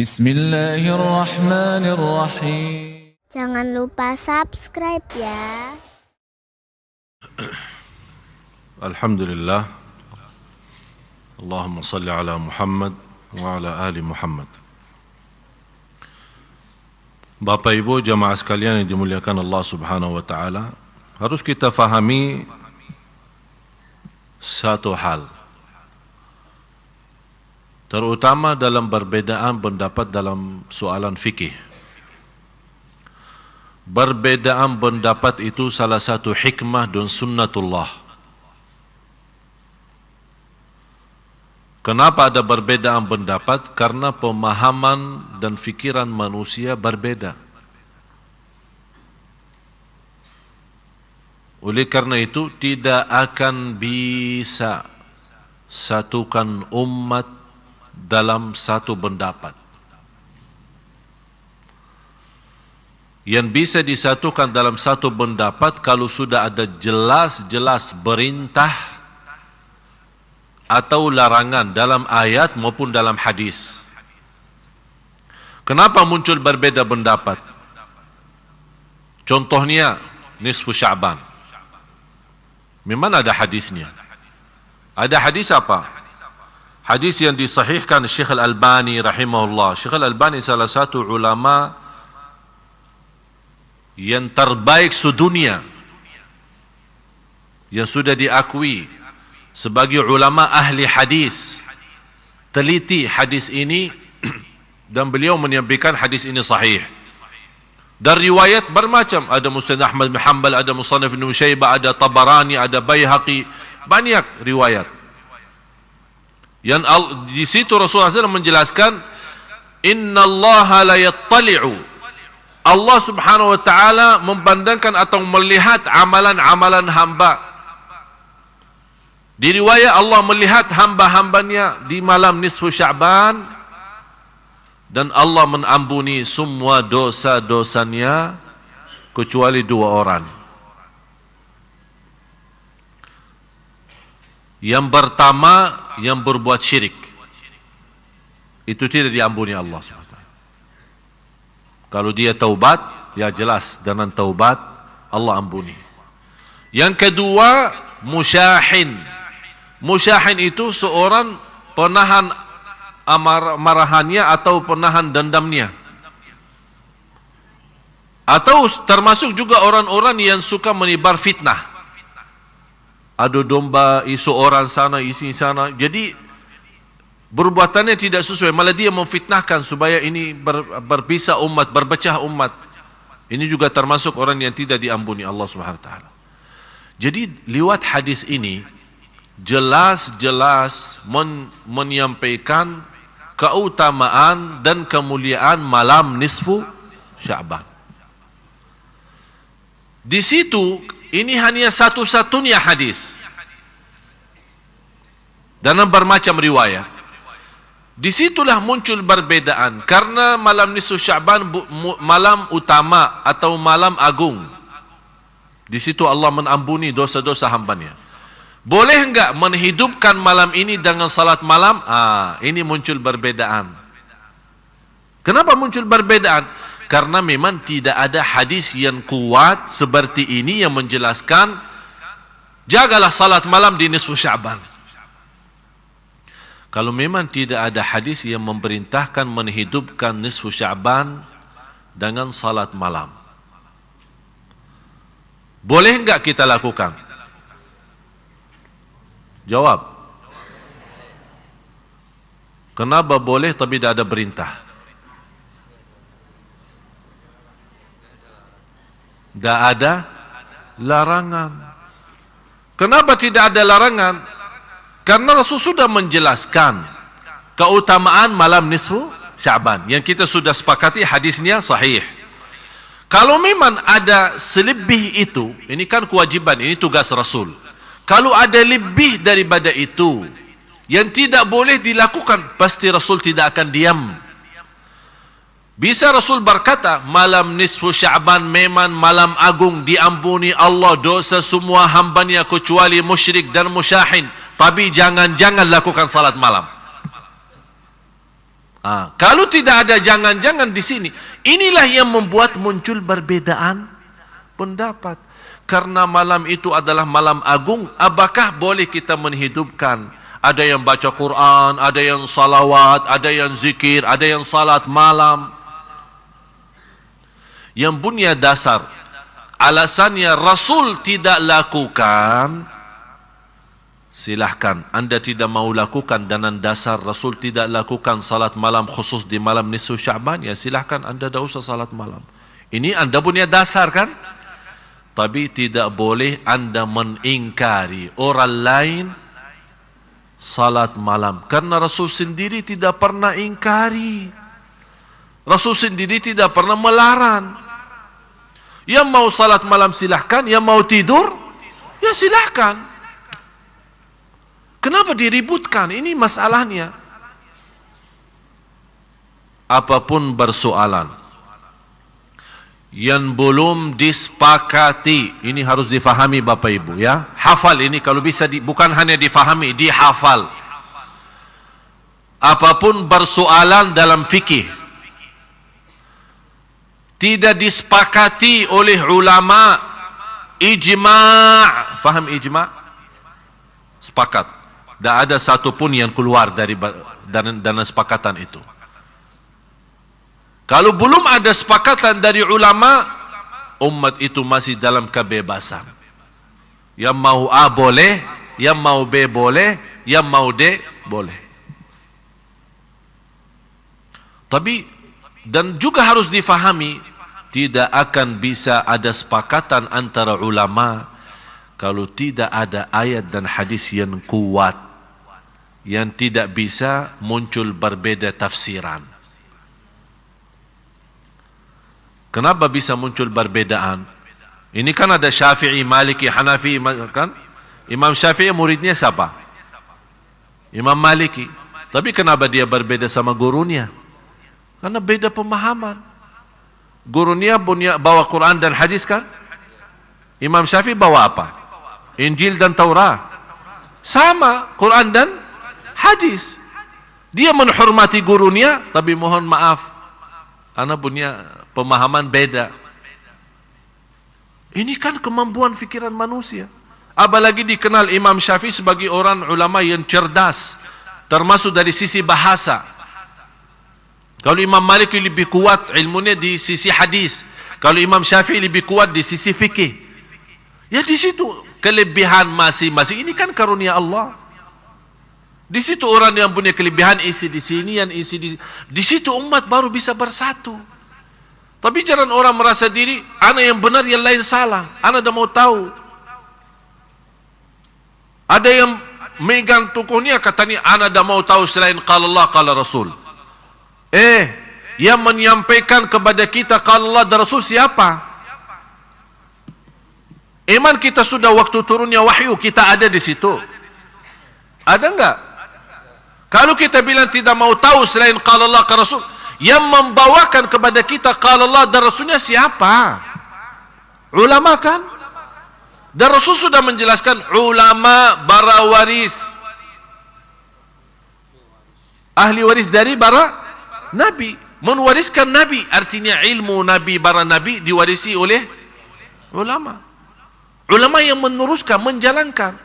Bismillahirrahmanirrahim. Jangan lupa subscribe ya. Alhamdulillah. Allahumma salli ala Muhammad wa ala ali Muhammad. Bapak Ibu jamaah sekalian yang dimuliakan Allah Subhanahu wa taala, harus kita fahami satu hal, terutama dalam perbedaan pendapat dalam soalan fikih. Perbedaan pendapat itu salah satu hikmah dan sunnatullah. Kenapa ada perbedaan pendapat? Karena pemahaman dan fikiran manusia berbeda. Oleh karena itu tidak akan bisa satukan umat dalam satu pendapat. Yang bisa disatukan dalam satu pendapat kalau sudah ada jelas-jelas perintah atau larangan dalam ayat maupun dalam hadis. Kenapa muncul berbeda pendapat? Contohnya nisfu Sya'ban. Memang ada hadisnya. Ada hadis apa? Hadis yang disahihkan Syekh Al-Albani rahimahullah. Syekh Al-Albani salah satu ulama yang terbaik sedunia, yang sudah diakui sebagai ulama ahli hadis, teliti hadis ini dan beliau menyampaikan hadis ini sahih. Dan riwayat bermacam, ada Musnad Ahmad bin Hanbal, ada Musannaf Ibn Syaibah, ada Tabarani, ada Baihaqi, banyak riwayat. Yang di situ Rasulullah SAW menjelaskan, Inna Allah la yattali'u, Allah Subhanahu wa taala memandangkan atau melihat amalan-amalan hamba. Di riwayat Allah melihat hamba-hambanya di malam nisfu Sya'ban, dan Allah mengampuni semua dosa-dosanya kecuali dua orang. Yang pertama, yang berbuat syirik, itu tidak diampuni Allah SWT. Kalau dia taubat, ya jelas dengan taubat Allah ampuni. Yang kedua, musyahin. Musyahin itu seorang penahan marahannya atau penahan dendamnya. Atau termasuk juga orang-orang yang suka menebar fitnah. Adu domba, isu orang sana, isi sana. Jadi perbuatannya tidak sesuai, malah dia memfitnahkan supaya ini berpisah umat, berpecah umat. Ini juga termasuk orang yang tidak diampuni Allah Subhanahu wa taala. Jadi lewat hadis ini jelas-jelas menyampaikan keutamaan dan kemuliaan malam nisfu Sya'ban. Di situ ini hanya satu-satunya hadis dalam bermacam riwayat. Disitulah muncul perbedaan, karena malam nisfu Sya'ban malam utama atau malam agung. Di situ Allah mengampuni dosa-dosa hambanya. Boleh enggak menghidupkan malam ini dengan salat malam? Ini muncul perbedaan. Kenapa muncul perbedaan? Karena memang tidak ada hadis yang kuat seperti ini yang menjelaskan jagalah salat malam di nisfu Sya'ban. Kalau memang tidak ada hadis yang memerintahkan menghidupkan nisfu Sya'ban dengan salat malam, boleh enggak kita lakukan? Jawab. Kenapa boleh tapi tidak ada perintah? Tidak ada larangan. Kenapa tidak ada larangan? Karena Rasul sudah menjelaskan keutamaan malam nisfu Sya'ban yang kita sudah sepakati hadisnya sahih. Kalau memang ada selebih itu, ini kan kewajiban, ini tugas Rasul. Kalau ada lebih daripada itu yang tidak boleh dilakukan, pasti Rasul tidak akan diam. Bisa Rasul berkata, malam nisfu Sya'ban memang malam agung, diampuni Allah dosa semua hambanya kecuali musyrik dan musyahin, tapi jangan-jangan lakukan salat malam. Kalau tidak ada jangan-jangan di sini, inilah yang membuat muncul perbedaan pendapat. Karena malam itu adalah malam agung, apakah boleh kita menghidupkan? Ada yang baca Quran, ada yang salawat, ada yang zikir, ada yang salat malam. Yang punya dasar, alasannya Rasul tidak lakukan, silahkan. Anda tidak mau lakukan dengan dasar Rasul tidak lakukan salat malam khusus di malam nisfu Sya'ban, ya silahkan Anda tidak usah salat malam. Ini Anda punya dasar kan? Tapi tidak boleh Anda mengingkari orang lain salat malam. Karena Rasul sendiri tidak pernah ingkari. Rasul sendiri tidak pernah melarang. Yang mau salat malam silahkan, yang mau tidur, ya silahkan. Kenapa diributkan? Ini masalahnya. Apapun bersoalan yang belum disepakati, ini harus difahami Bapak Ibu ya. Hafal ini kalau bisa, bukan hanya difahami, dihafal. Apapun bersoalan dalam fikih tidak disepakati oleh ulama, ijma'. Faham ijma'? Sepakat. Tak ada satu pun yang keluar dari dana sepakatan itu. Kalau belum ada sepakatan dari ulama, umat itu masih dalam kebebasan. Yang mau A boleh, yang mau B boleh, yang mau D boleh. Tapi dan juga harus difahami, tidak akan bisa ada sepakatan antara ulama kalau tidak ada ayat dan hadis yang kuat, yang tidak bisa muncul berbeda tafsiran. Kenapa bisa muncul perbedaan? Ini kan ada Syafi'i, Maliki, Hanafi kan? Imam Syafi'i muridnya siapa? Imam Maliki. Tapi kenapa dia berbeda sama gurunya? Karena beda pemahaman. Gurunya bawa Quran dan hadis kan? Imam Syafi'i bawa apa? Injil dan Taurat. Sama, Quran dan hadis. Dia menghormati gurunya, tapi mohon maaf, anak punya pemahaman beda. Ini kan kemampuan fikiran manusia. Apalagi dikenal Imam Syafi'i sebagai orang ulama yang cerdas, termasuk dari sisi bahasa. Kalau Imam Malik lebih kuat ilmunya di sisi hadis, kalau Imam Syafi'i lebih kuat di sisi fikih. Ya di situ kelebihan masing-masing. Ini kan karunia Allah. Di situ orang yang punya kelebihan isi di sini, yang isi di sini. Di situ umat baru bisa bersatu. Tapi jangan orang merasa diri, ana yang benar, yang lain salah. Ana dah mau tahu. Ada yang megang tokohnya katanya, ana dah mau tahu selain qala Allah, qala Rasul. Yang menyampaikan kepada kita qala Allah dan Rasul siapa? Iman kita sudah waktu turunnya wahyu, kita ada di situ. Ada enggak? Kalau kita bilang tidak mau tahu selain qala Allah, qala Rasul, yang membawakan kepada kita qala Allah dan Rasulnya siapa? Ulama kan? Dan Rasul sudah menjelaskan ulama bara waris, ahli waris dari bara Nabi, mewariskan Nabi. Artinya ilmu Nabi, para Nabi diwarisi oleh ulama. Ulama yang meneruskan, menjalankan.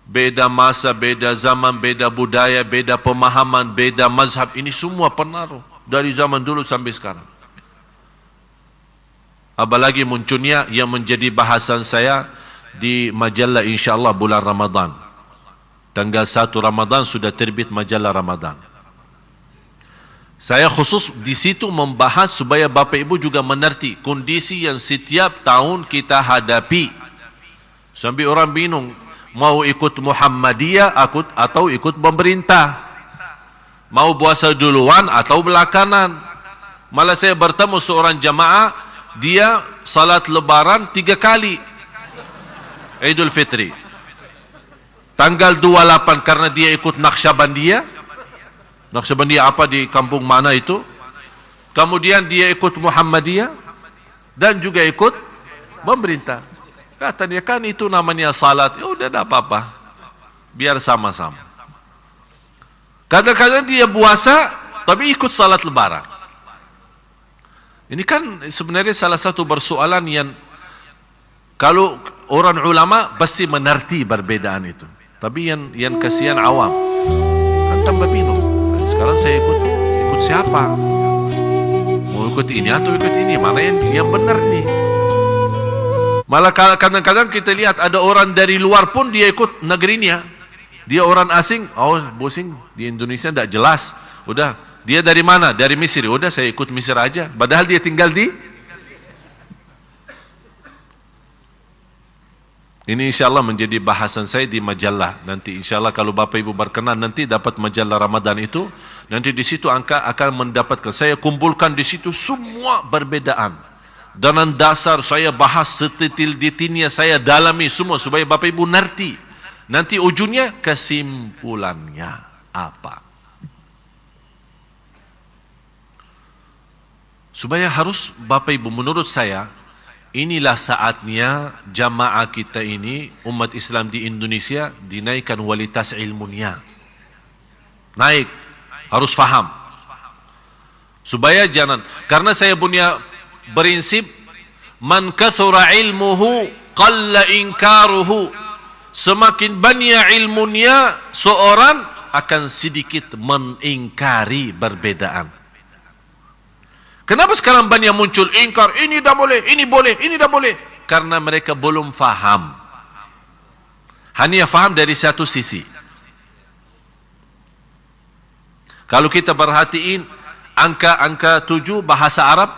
Beda masa, beda zaman, beda budaya, beda pemahaman, beda mazhab. Ini semua pengaruh dari zaman dulu sampai sekarang. Apalagi munculnya yang menjadi bahasan saya di majalah insyaAllah bulan Ramadan. Tanggal 1 Ramadan sudah terbit majalah Ramadan. Saya khusus di situ membahas supaya Bapak Ibu juga mengerti kondisi yang setiap tahun kita hadapi. Sampai orang bingung, mau ikut Muhammadiyah atau ikut pemerintah, mau puasa duluan atau belakangan. Malah saya bertemu seorang jamaah, dia salat lebaran 3 kali, Idul Fitri. Tanggal 28 karena dia ikut Naqsyabandiyah. Naqsyabandiyah apa di kampung mana itu? Kemudian dia ikut Muhammadiyah dan juga ikut pemerintah. Katanya kan itu namanya salat. Ya udah, tidak apa-apa, biar sama-sama. Kadang-kadang dia puasa, tapi ikut salat lebaran. Ini kan sebenarnya salah satu persoalan yang kalau orang ulama pasti mengerti perbedaan itu. Tapi yang kasihan awam. Kan tambah bingung. Sekarang saya ikut siapa? Mau ikut ini atau ikut ini? Mana yang benar nih? Malah kadang-kadang kita lihat ada orang dari luar pun dia ikut negerinya. Dia orang asing, oh pusing, di Indonesia tidak jelas. Udah, dia dari mana? Dari Mesir. Udah saya ikut Mesir aja. Padahal dia tinggal di. Ini insya Allah menjadi bahasan saya di majalah. Nanti insya Allah kalau Bapak Ibu berkenan nanti dapat majalah Ramadan itu. Nanti di situ angka akan mendapatkan. Saya kumpulkan di situ semua perbedaan. Dengan dasar saya bahas sedetil-detilnya, saya dalami semua supaya Bapak Ibu ngerti. Nanti ujungnya kesimpulannya apa? Supaya harus Bapak Ibu menurut saya inilah saatnya jamaah kita ini umat Islam di Indonesia dinaikkan kualitas ilmunya. Naik, harus faham. Supaya jangan, karena saya punya prinsip man kathura ilmuhu qalla inkaruhu. Semakin banyak ilmunya seorang akan sedikit mengingkari perbedaan. Kenapa sekarang banyak muncul ingkar, ini dah boleh, ini boleh, ini dah boleh? Karena mereka belum faham. Hanya faham dari satu sisi. Kalau kita perhatiin angka-angka 7 bahasa Arab,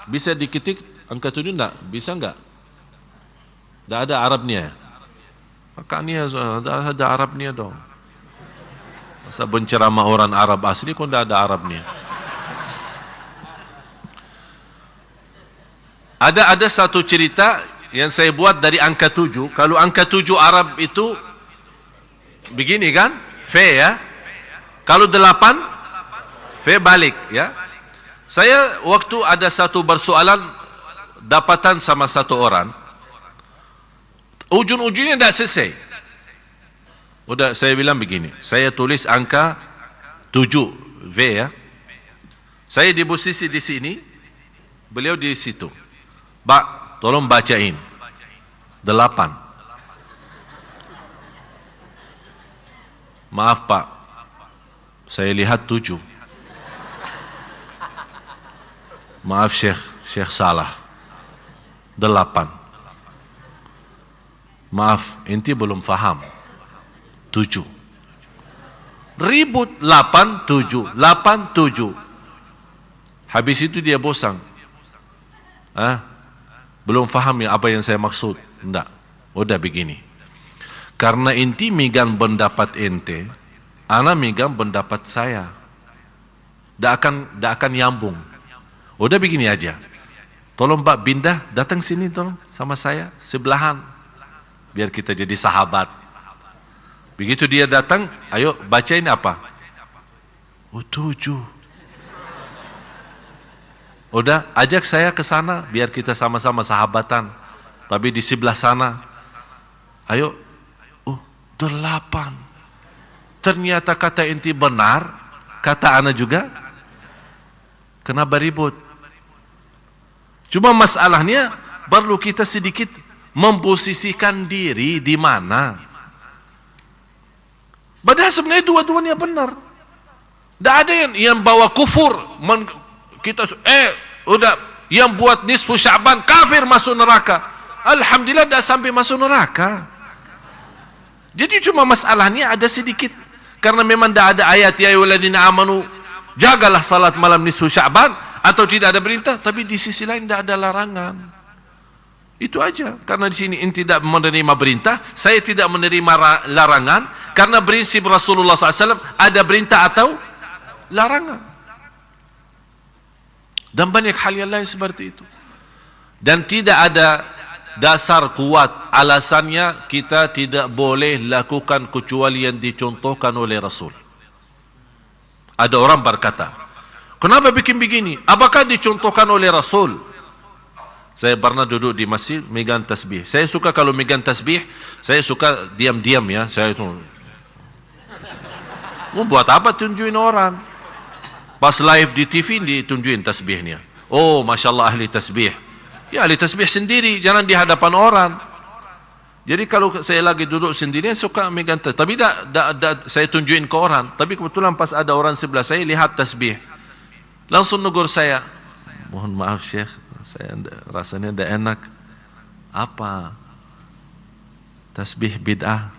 bisa diketik angka 7 enggak? Bisa enggak? Enggak ada Arabnya. Makanya ada Arabnya dong. Masa penceramah orang Arab asli kok tidak ada Arabnya. Ada satu cerita yang saya buat dari angka 7. Kalau angka 7 Arab itu begini kan? Fe ya. Kalau 8 Fe balik ya. Saya waktu ada satu persoalan dapatan sama satu orang. Ujung-ujungnya tidak selesai. Udah saya bilang begini, saya tulis angka 7 V ya. Saya di posisi di sini, beliau di situ. Pak, tolong bacain 8. Maaf Pak, saya lihat 7. Maaf Syekh salah. 8. Maaf, inti belum faham. 7. Ribut 8, 7. 8, 7. Habis itu dia bosan. Belum faham ya apa yang saya maksud. Enggak. Udah begini. Karena inti megang pendapat ente, ana megang pendapat saya. Tidak akan nyambung. Udah begini aja. Tolong Pak Bindah datang sini tolong sama saya sebelahan. Biar kita jadi sahabat. Begitu dia datang, ayo bacain apa? 7. Udah, ajak saya ke sana biar kita sama-sama sahabatan. Tapi di sebelah sana, ayo, 8. Ternyata kata inti benar, kata ana juga. Kenapa ribut? Cuma masalahnya perlu kita sedikit memposisikan diri di mana. Padahal sebenarnya dua-duanya benar. Tidak ada yang bawa kufur. Udah yang buat nisfu Sya'ban kafir masuk neraka. Alhamdulillah tidak sampai masuk neraka. Jadi cuma masalahnya ada sedikit. Karena memang tidak ada ayat ya ayyuhalladzina amanu jagalah salat malam nisfu Sya'ban atau tidak ada perintah, tapi di sisi lain tidak ada larangan. Itu aja. Karena di sini inti tidak menerima perintah, saya tidak menerima larangan. Karena prinsip Rasulullah SAW ada perintah atau larangan. Dan banyak hal yang lain seperti itu. Dan tidak ada dasar kuat alasannya kita tidak boleh lakukan kecuali yang dicontohkan oleh Rasul. Ada orang berkata, kenapa bikin begini? Apakah dicontohkan oleh Rasul? Saya pernah duduk di masjid megang tasbih. Saya suka kalau megang tasbih, saya suka diam-diam ya. Saya itu Buat apa tunjukin orang? Pas live di TV ditunjukin tasbihnya. Oh, Masya Allah ahli tasbih. Ya ahli tasbih sendiri, jangan di hadapan orang. Jadi kalau saya lagi duduk sendiri, suka megang tasbih. Tapi saya tunjukin ke orang. Tapi kebetulan pas ada orang sebelah saya, lihat tasbih. Langsung negur saya. Mohon maaf Syekh, saya rasanya tidak enak. Apa? Tasbih bid'ah.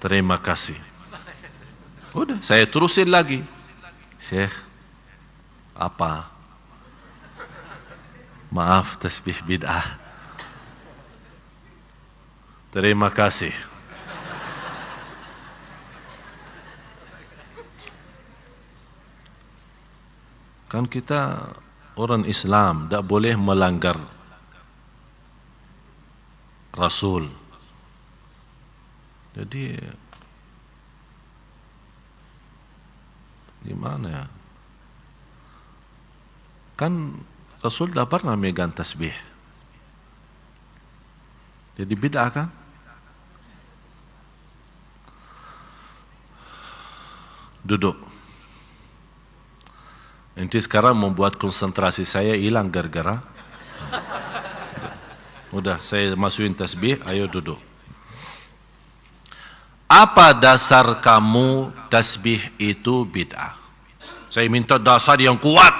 Terima kasih. Udah, saya terusin lagi. Syekh, apa? Maaf, tasbih bid'ah. Terima kasih. Kan kita orang Islam, tak boleh melanggar Rasul. Jadi gimana ya? Kan Rasul tak pernah megang tasbih. Jadi bid'ah kan? Duduk. Nanti sekarang membuat konsentrasi saya hilang gara-gara. Udah, saya masukin tasbih, ayo duduk. Apa dasar kamu tasbih itu bid'ah? Saya minta dasar yang kuat.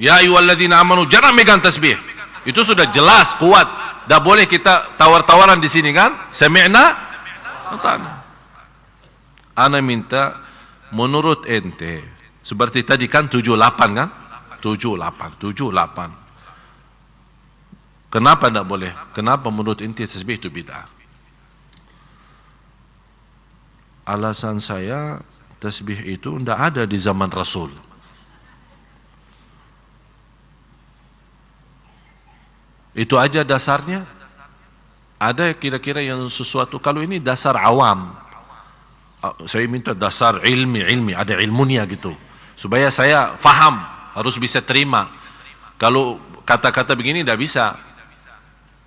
Ya ayyuhalladzina amanu, jangan megang tasbih. Itu sudah jelas, kuat. Dah boleh kita tawar-tawaran di sini kan? Sami'na? Ana minta menurut ente, seperti tadi kan 78 kan? 78. Kenapa tidak boleh? Kenapa menurut ente tasbih itu bid'ah? Alasan saya, tasbih itu tidak ada di zaman Rasul. Itu aja dasarnya. Ada kira-kira yang sesuatu, kalau ini dasar awam. Saya minta dasar ilmi, ada ilmunya gitu. Supaya saya faham, harus bisa terima. Kalau kata-kata begini tidak bisa.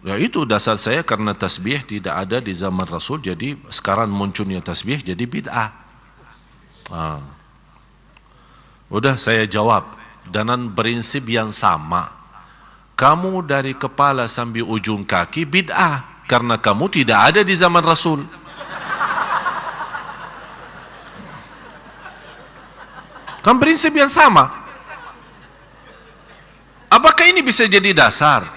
Ya itu dasar saya, karena tasbih tidak ada di zaman Rasul, jadi sekarang munculnya tasbih jadi bid'ah. Udah saya jawab dengan prinsip yang sama. Kamu dari kepala sampai ujung kaki bid'ah, karena kamu tidak ada di zaman Rasul. Kan prinsip yang sama. Apakah ini bisa jadi dasar?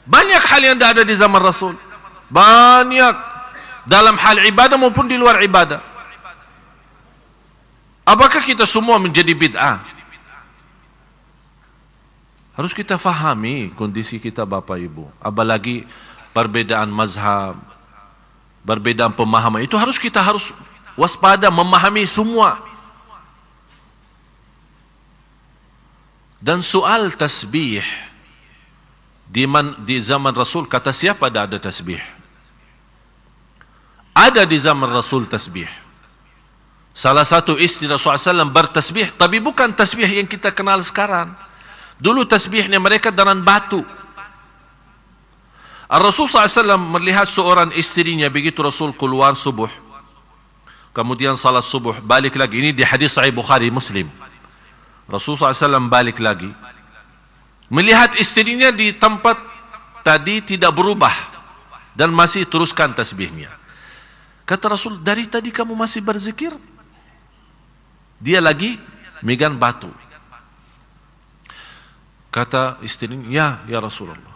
Banyak hal yang tidak ada di zaman Rasul. Banyak. Dalam hal ibadah maupun di luar ibadah. Apakah kita semua menjadi bid'ah? Harus kita fahami kondisi kita Bapak Ibu. Apalagi perbedaan mazhab, perbedaan pemahaman. Itu kita harus waspada, memahami semua. Dan soal tasbih, di zaman Rasul, kata siapa ada tasbih? Ada di zaman Rasul tasbih. Salah satu istri Rasulullah SAW bertasbih, tapi bukan tasbih yang kita kenal sekarang. Dulu tasbihnya mereka dengan batu. Rasulullah SAW melihat seorang istrinya, begitu Rasul keluar subuh, kemudian salat subuh, balik lagi. Ini di hadis Sahih Bukhari Muslim. Rasulullah SAW balik lagi, melihat istrinya di tempat tadi tidak berubah dan masih teruskan tasbihnya. Kata Rasul, dari tadi kamu masih berzikir? Dia lagi megang batu. Kata istrinya, ya Rasulullah.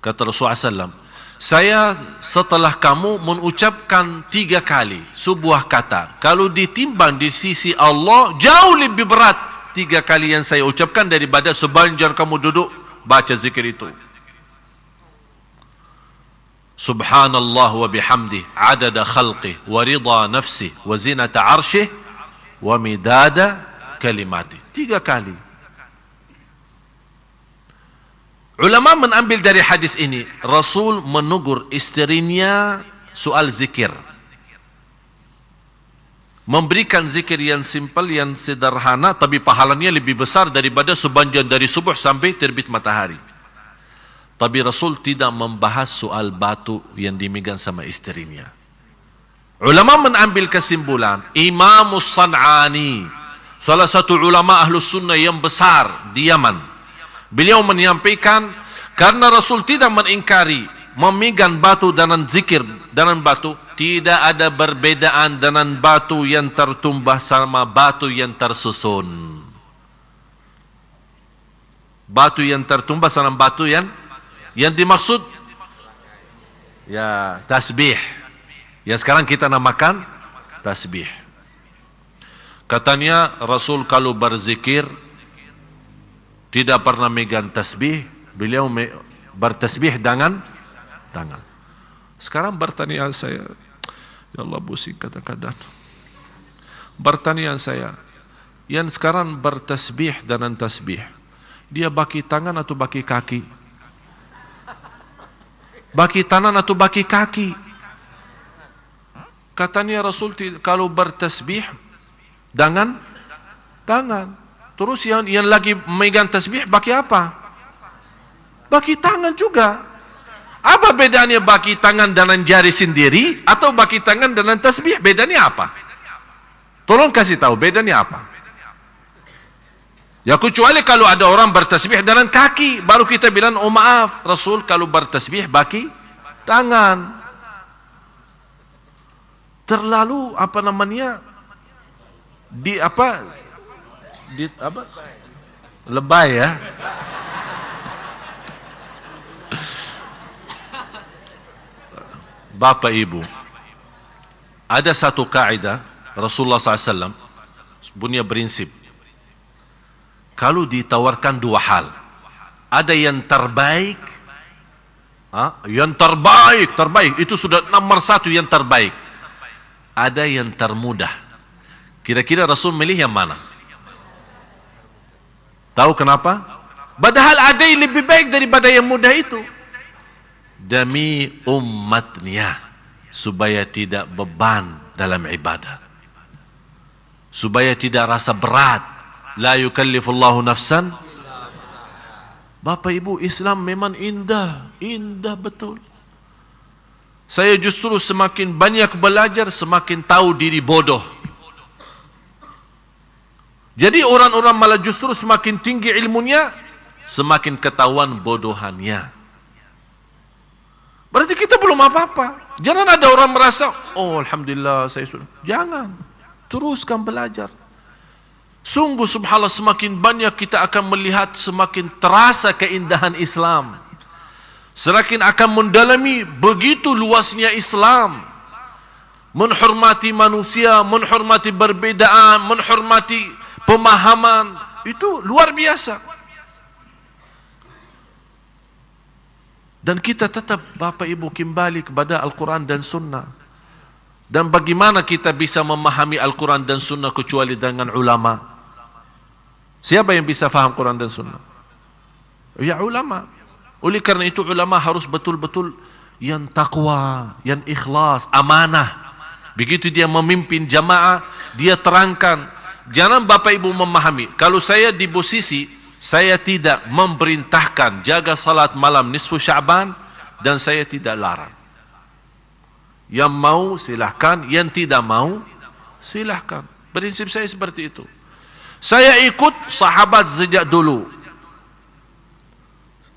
Kata Rasulullah SAW, saya setelah kamu mengucapkan 3 kali sebuah kata, kalau ditimbang di sisi Allah jauh lebih berat 3 kali yang saya ucapkan daripada sepanjang kamu duduk baca zikir itu. Subhanallah wa bihamdi adada khalqih wa ridha nafsih wa zinata arshih wa midada kalimati. 3 kali. Ulama menambil dari hadis ini, Rasul menegur istrinya soal zikir. Memberikan zikir yang simpel, yang sederhana, tapi pahalanya lebih besar daripada sepanjang dari subuh sampai terbit matahari. Tapi Rasul tidak membahas soal batu yang dimegang sama istrinya. Ulama mengambil kesimpulan, Imam San'ani, salah satu ulama Ahlus Sunnah yang besar di Yaman, beliau menyampaikan, karena Rasul tidak mengingkari memegang batu dan zikir dengan batu, tidak ada perbedaan dengan batu yang tertumbah sama batu yang tersusun. Batu yang tertumbah sama batu yang dimaksud ya tasbih. Yang sekarang kita namakan tasbih. Katanya Rasul kalau berzikir tidak pernah megang tasbih, beliau bertasbih dengan tangan. Sekarang bertanya saya, ya Allah pusing kadang-kadang. Bertanya saya, yang sekarang bertasbih dengan tasbih, dia baki tangan atau baki kaki? Baki tangan atau baki kaki? Katanya Rasul kalau bertasbih dengan tangan. Terus yang lagi memegang tasbih baki apa? Baki tangan juga. Apa bedanya baki tangan dengan jari sendiri atau baki tangan dengan tasbih? Bedanya apa? Tolong kasih tahu bedanya apa? Ya kecuali kalau ada orang bertasbih dengan kaki, baru kita bilang, oh maaf, Rasul kalau bertasbih baki tangan. Terlalu apa namanya? Lebay ya. Bapak Ibu, ada satu kaidah Rasulullah SAW punya prinsip. Kalau ditawarkan dua hal, ada yang terbaik, terbaik itu sudah nomor satu yang terbaik. Ada yang termudah. Kira-kira Rasul milih yang mana? Tahu kenapa? Padahal ada yang lebih baik daripada yang mudah itu. Demi umatnya, supaya tidak beban dalam ibadah, supaya tidak rasa berat. La yukallifullahu nafsan. Bapak Ibu, Islam memang indah, indah betul. Saya justru semakin banyak belajar, semakin tahu diri bodoh. Jadi orang-orang malah justru semakin tinggi ilmunya, semakin ketahuan bodohannya. Berarti kita belum apa-apa. Jangan ada orang merasa, oh Alhamdulillah saya sudah. Jangan. Teruskan belajar. Sungguh subhanallah, semakin banyak kita akan melihat, semakin terasa keindahan Islam. Semakin akan mendalami begitu luasnya Islam. Menghormati manusia, menghormati perbedaan, menghormati pemahaman. Itu luar biasa. Dan kita tetap Bapak Ibu kembali kepada Al-Quran dan Sunnah. Dan bagaimana kita bisa memahami Al-Quran dan Sunnah kecuali dengan ulama? Siapa yang bisa faham Quran dan Sunnah? Ya ulama. Oleh karena itu ulama harus betul-betul yang takwa, yang ikhlas, amanah. Begitu dia memimpin jamaah, dia terangkan. Jangan Bapak Ibu memahami. Kalau saya di posisi, saya tidak memerintahkan jaga salat malam nisfu Sya'ban dan saya tidak larang. Yang mau silahkan, yang tidak mau silahkan. Prinsip saya seperti itu. Saya ikut sahabat sejak dulu.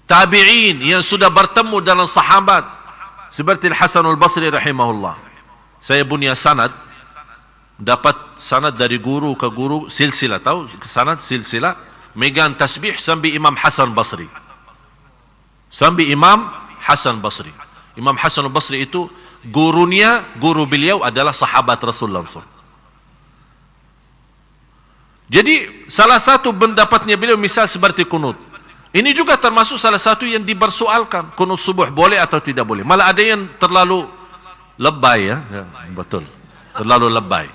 Tabi'in yang sudah bertemu dengan sahabat seperti Al-Hasan Al-Basri rahimahullah. Saya punya sanad, dapat sanad dari guru ke guru, silsilah, tahu sanad silsilah, megang tasbih sampai Imam Hasan Basri. Sampai Imam Hasan Basri. Imam Hasan Basri itu gurunya, guru beliau adalah sahabat Rasulullah SAW. Jadi salah satu pendapatnya beliau misal seperti kunut. Ini juga termasuk salah satu yang dipersoalkan. Kunut subuh boleh atau tidak boleh. Malah ada yang terlalu lebay ya. Betul. Terlalu lebay.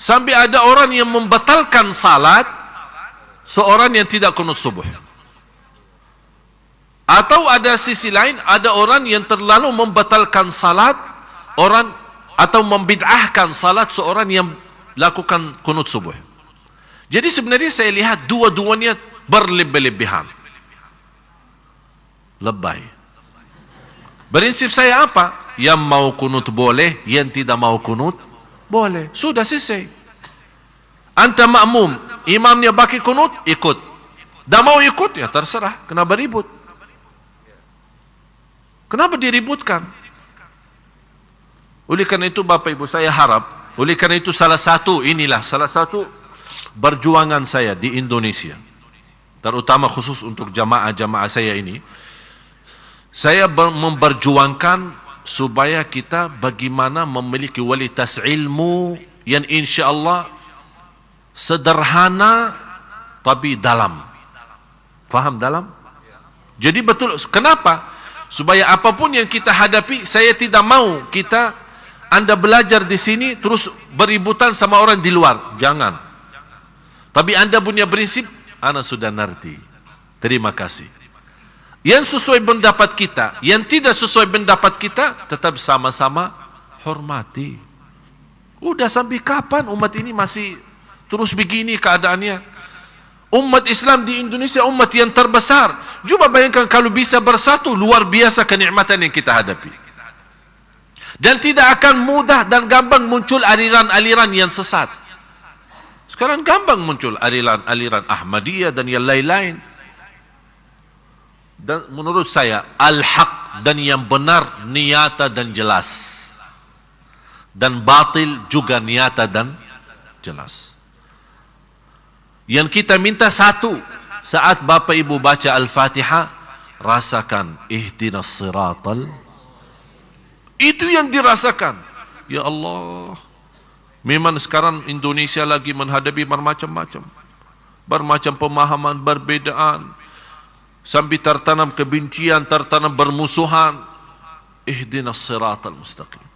Sampai ada orang yang membatalkan salat seorang yang tidak kunut subuh. Atau ada sisi lain, ada orang yang terlalu membatalkan salat orang atau membid'ahkan salat seorang yang lakukan kunut subuh. Jadi sebenarnya saya lihat dua-duanya berlebih-lebihan. Lebay. Prinsip saya apa? Yang mau kunut boleh, yang tidak mau kunut boleh. Sudah selesai. Anta makmum, imamnya bagi kunut, ikut. Dah mau ikut, ya terserah. Kenapa ribut? Kenapa diributkan? Oleh karena itu Bapak Ibu saya harap, oleh karena itu salah satu perjuangan saya di Indonesia, terutama khusus untuk jamaah-jamaah saya ini, saya memperjuangkan supaya kita bagaimana memiliki kualitas ilmu yang insya Allah sederhana tapi dalam. Faham dalam? Jadi betul. Kenapa? Supaya apapun yang kita hadapi, saya tidak mau Anda belajar di sini terus beributan sama orang di luar. Jangan. Tapi Anda punya prinsip, Anda sudah ngerti. Terima kasih. Yang sesuai pendapat kita, yang tidak sesuai pendapat kita, tetap sama-sama hormati. Udah sampai kapan umat ini masih terus begini keadaannya? Umat Islam di Indonesia umat yang terbesar. Coba bayangkan kalau bisa bersatu, luar biasa kenikmatan yang kita hadapi. Dan tidak akan mudah dan gampang muncul aliran-aliran yang sesat. Sekarang gampang muncul aliran Ahmadiyah dan yang lain-lain. Dan menurut saya al-haq dan yang benar nyata dan jelas, dan batil juga nyata dan jelas. Yang kita minta satu, saat Bapak Ibu baca Al-Fatihah, rasakan ihdinas siratal. Itu yang dirasakan. Ya Allah, memang sekarang Indonesia lagi menghadapi bermacam-macam pemahaman, perbedaan, sampai tertanam kebencian, tertanam bermusuhan. Ihdinas siratal mustaqim.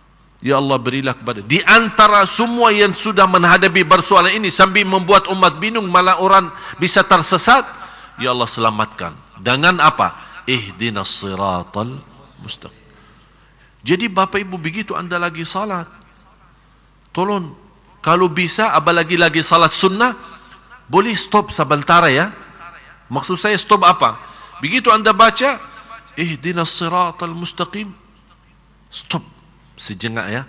Ya Allah, berilah kepada di antara semua yang sudah menghadapi persoalan ini sampai membuat umat bingung, malah orang bisa tersesat. Ya Allah, selamatkan. Dengan apa? Ihdinas siratal mustaqim. Jadi Bapak Ibu, begitu Anda lagi salat, tolong kalau bisa apalagi lagi salat sunnah, boleh stop sebentar ya. Maksud saya stop apa? Begitu Anda baca ihdinas siratal mustaqim, stop sejenak ya,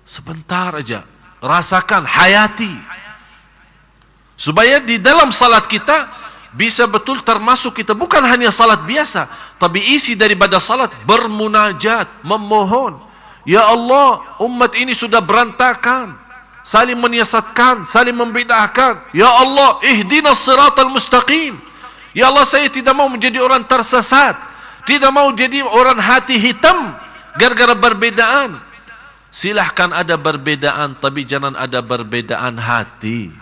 sebentar aja, rasakan, hayati, supaya di dalam salat kita bisa betul termasuk kita bukan hanya salat biasa, tapi isi daripada salat bermunajat, memohon, ya Allah, umat ini sudah berantakan, saling menyesatkan, saling membid'ahkan, ya Allah, ihdinas siratal mustaqim. Ya Allah, saya tidak mau menjadi orang tersesat, tidak mau jadi orang hati hitam gara-gara perbedaan. Silahkan ada perbedaan, tapi jangan ada perbedaan hati.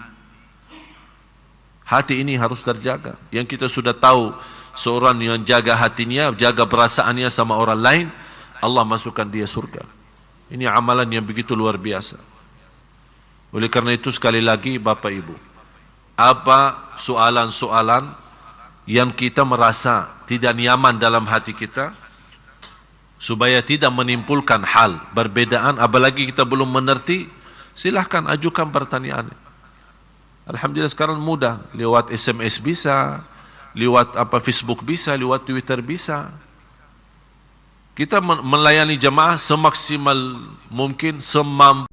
Hati ini harus terjaga. Yang kita sudah tahu, seorang yang jaga hatinya, jaga perasaannya sama orang lain, Allah masukkan dia surga. Ini amalan yang begitu luar biasa. Oleh karena itu sekali lagi Bapak Ibu, apa soalan-soalan yang kita merasa tidak nyaman dalam hati kita, supaya tidak menimbulkan hal perbedaan, apalagi kita belum mengerti, silahkan ajukan pertanyaan. Alhamdulillah sekarang mudah, lewat SMS bisa, lewat Facebook bisa, lewat Twitter bisa. Kita melayani jemaah semaksimal mungkin, semampu